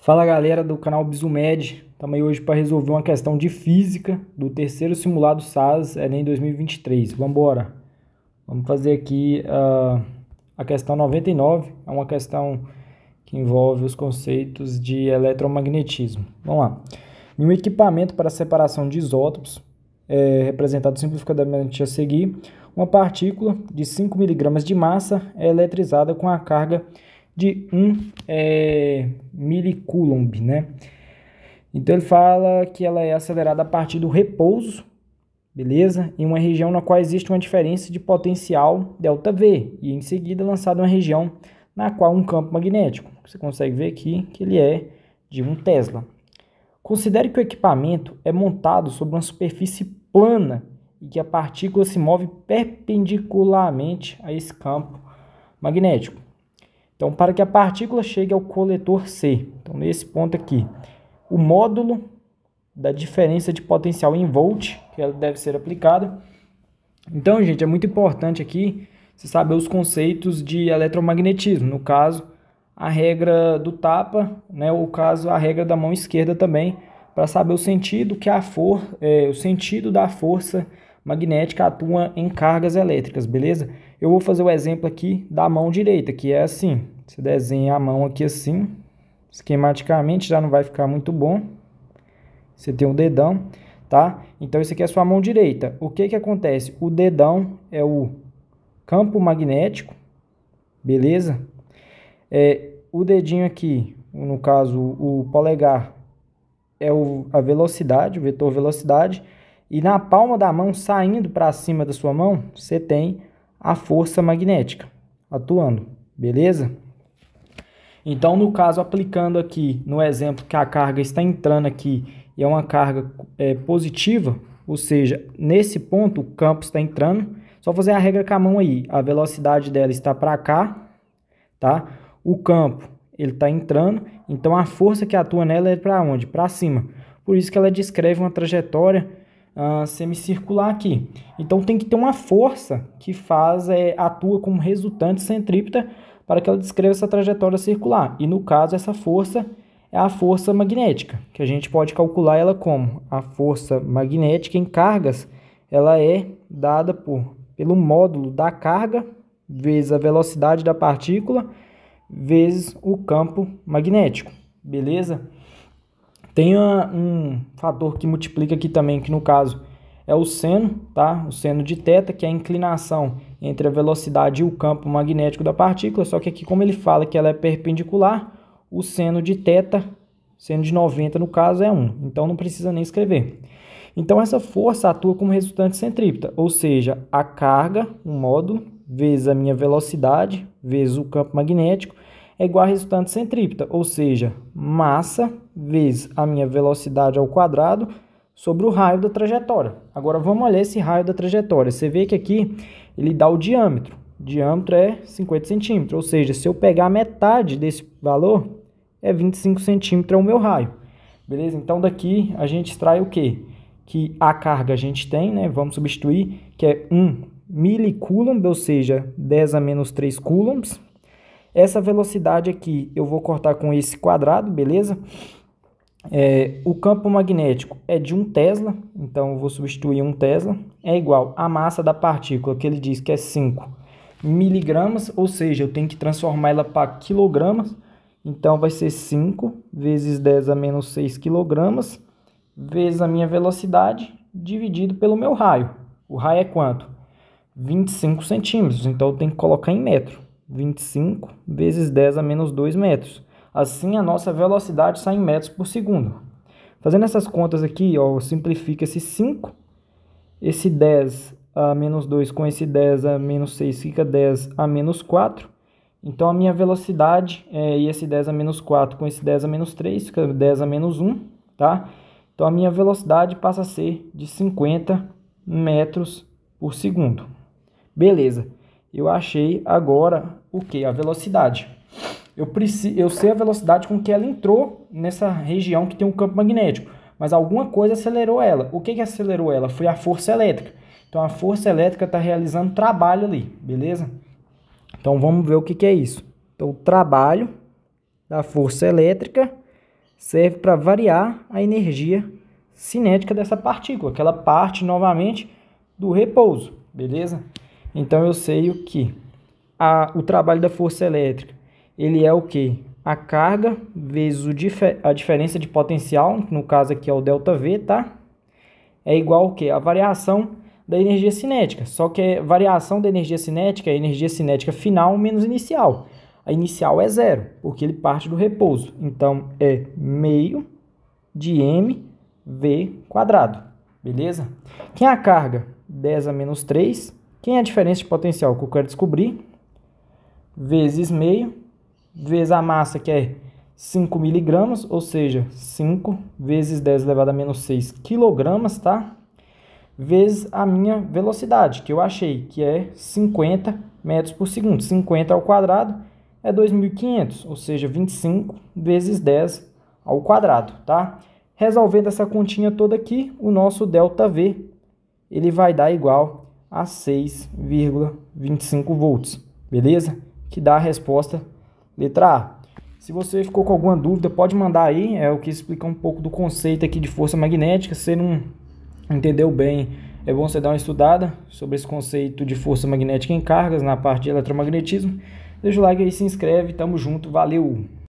Fala galera do canal Bisumed, estamos aí hoje para resolver uma questão de física do terceiro simulado SAS Enem 2023. Vamos embora. Vamos fazer aqui a questão 99, é uma questão que envolve os conceitos de eletromagnetismo. Vamos lá. Em um equipamento para separação de isótopos, representado simplificadamente a seguir, uma partícula de 5 mg de massa é eletrizada com a carga de 1 milicoulomb, né? Então ele fala que ela é acelerada a partir do repouso, beleza? Em uma região na qual existe uma diferença de potencial ΔV e em seguida lançada uma região na qual um campo magnético, você consegue ver aqui que ele é de 1 Tesla. Considere que o equipamento é montado sobre uma superfície plana e que a partícula se move perpendicularmente a esse campo magnético. Então, para que a partícula chegue ao coletor C, então nesse ponto aqui, o módulo da diferença de potencial em volt, que ela deve ser aplicada. Então, gente, é muito importante aqui você saber os conceitos de eletromagnetismo, no caso, a regra do tapa, né, ou caso a regra da mão esquerda também, para saber o sentido que o sentido da força magnética atua em cargas elétricas, beleza? Eu vou fazer o exemplo aqui da mão direita, que é assim. Você desenha a mão aqui assim, esquematicamente já não vai ficar muito bom. Você tem um dedão, tá? Então, isso aqui é a sua mão direita. O que que acontece? O dedão é o campo magnético, beleza? O dedinho aqui, no caso, o polegar, é a velocidade, o vetor velocidade. E na palma da mão, saindo para cima da sua mão, você tem a força magnética atuando, beleza? Então, no caso, aplicando aqui no exemplo que a carga está entrando aqui e é uma carga positiva, ou seja, nesse ponto o campo está entrando, só fazer a regra com a mão aí, a velocidade dela está para cá, tá? O campo, ele está entrando, então a força que atua nela é para onde? Para cima. Por isso que ela descreve uma trajetória semicircular aqui. Então tem que ter uma força que atua como resultante centrípeta para que ela descreva essa trajetória circular. E no caso essa força é a força magnética, que a gente pode calcular ela como a força magnética em cargas, ela é dada pelo módulo da carga vezes a velocidade da partícula vezes o campo magnético, beleza? Tem um fator que multiplica aqui também, que no caso é o seno, tá? O seno de θ, que é a inclinação entre a velocidade e o campo magnético da partícula, só que aqui como ele fala que ela é perpendicular, o seno de θ, seno de 90 no caso é 1, então não precisa nem escrever. Então essa força atua como resultante centrípeta, ou seja, a carga, o módulo, vezes a minha velocidade, vezes o campo magnético, é igual a resultante centrípeta, ou seja, massa vezes a minha velocidade ao quadrado sobre o raio da trajetória. Agora vamos olhar esse raio da trajetória. Você vê que aqui ele dá o diâmetro. O diâmetro é 50 centímetros, ou seja, se eu pegar metade desse valor, é 25 centímetros é o meu raio. Beleza? Então daqui a gente extrai o quê? Que a carga a gente tem, né? Vamos substituir, que é 1 milicoulomb, ou seja, 10 a menos 3 coulombs. Essa velocidade aqui eu vou cortar com esse quadrado, beleza? O campo magnético é de 1 Tesla, então eu vou substituir 1 Tesla. É igual a massa da partícula, que ele diz que é 5 miligramas, ou seja, eu tenho que transformar ela para quilogramas. Então vai ser 5 vezes 10 a menos 6 quilogramas, vezes a minha velocidade, dividido pelo meu raio. O raio é quanto? 25 centímetros, então eu tenho que colocar em metro. 25 vezes 10 a menos 2 metros. Assim, a nossa velocidade sai em metros por segundo. Fazendo essas contas aqui, ó, simplifica esse 5. Esse 10 a menos 2 com esse 10 a menos 6 fica 10 a menos 4. Então, a minha velocidade, e esse 10 a menos 4 com esse 10 a menos 3 fica 10 a menos 1, tá? Então, a minha velocidade passa a ser de 50 metros por segundo. Beleza. Eu achei agora o que? A velocidade. Eu sei a velocidade com que ela entrou nessa região que tem um campo magnético, mas alguma coisa acelerou ela. O que acelerou ela? Foi a força elétrica. Então a força elétrica está realizando trabalho ali, beleza? Então vamos ver o que é isso. Então o trabalho da força elétrica serve para variar a energia cinética dessa partícula, aquela parte novamente do repouso, beleza? Então eu sei o que o trabalho da força elétrica, ele é o que? A carga vezes a diferença de potencial, no caso aqui é o ΔV, tá? É igual ao que? A variação da energia cinética, só que a variação da energia cinética é a energia cinética final menos inicial. A inicial é zero, porque ele parte do repouso. Então, é meio de mv², beleza? Quem é a carga? 10 a menos 3. Quem é a diferença de potencial que eu quero descobrir? Vezes meio, vezes a massa, que é 5 miligramas, ou seja, 5 vezes 10 elevado a menos 6 quilogramas, tá? Vezes a minha velocidade, que eu achei, que é 50 metros por segundo. 50 ao quadrado é 2.500, ou seja, 25 vezes 10 ao quadrado, tá? Resolvendo essa continha toda aqui, o nosso ΔV, ele vai dar igual a 6,25 volts, beleza? Que dá a resposta letra A. Se você ficou com alguma dúvida, pode mandar aí, eu quis explicar um pouco do conceito aqui de força magnética. Se você não entendeu bem, é bom você dar uma estudada sobre esse conceito de força magnética em cargas na parte de eletromagnetismo. Deixa o like aí, se inscreve, tamo junto, valeu!